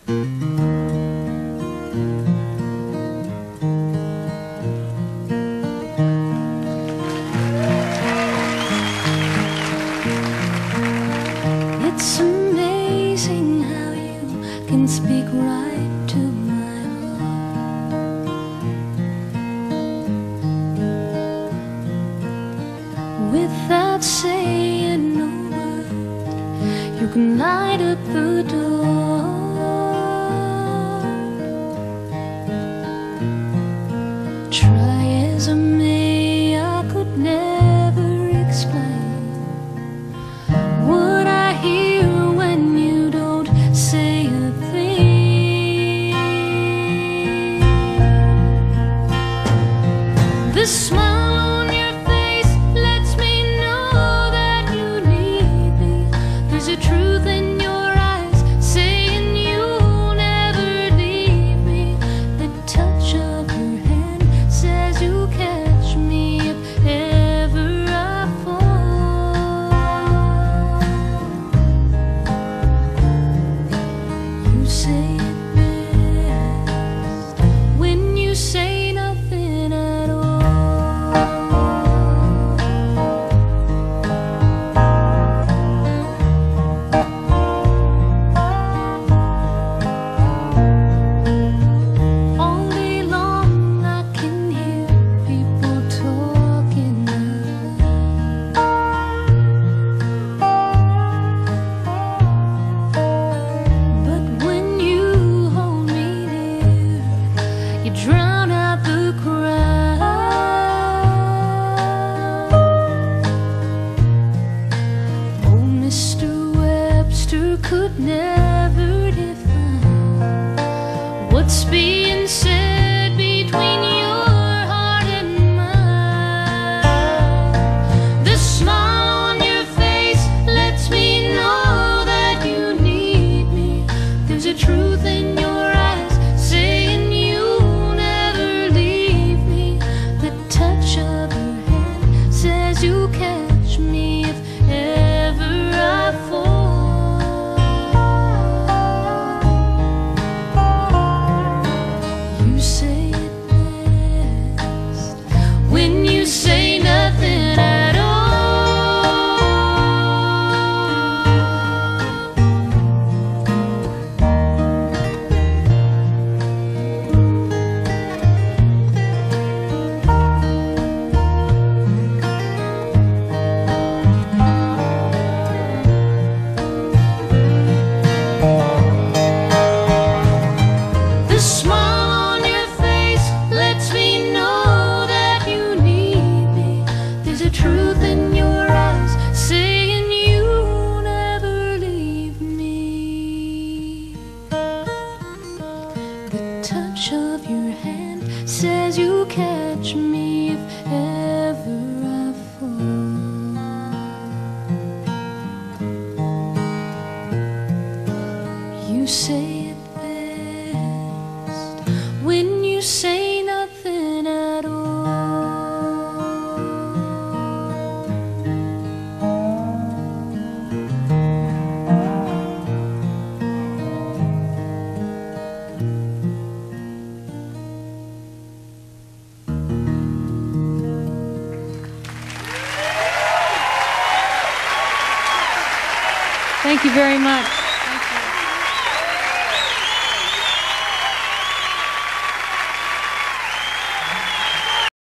It's amazing how you can speak right to my heart without saying a word. You can light up the door. Try as I may, I could never explain what I hear when you don't say a thing. The smile on your face lets me know that you need me. There's a truth in your eyes saying you'll never leave me. The touch of your hand says you'll catch me if ever I fall. You say it best when you say nothing at all. All day long I can hear people talking but when you hold me near, you drown out the crowd. Oh, Mr. Webster could never define what's being said between your heart and mine. The smile on your face lets me know that you need me. There's a truth in your eyes saying you'll never leave me. The touch of your hand says you'll catch me if ever I fall. You say it best when you say nothing at all. The smile on your face lets me know that you need me. There's a truth in your eyes saying you'll never leave me. The touch of your hand says you'll catch me if ever I fall. You say it best when you say nothing at all. Thank you very much.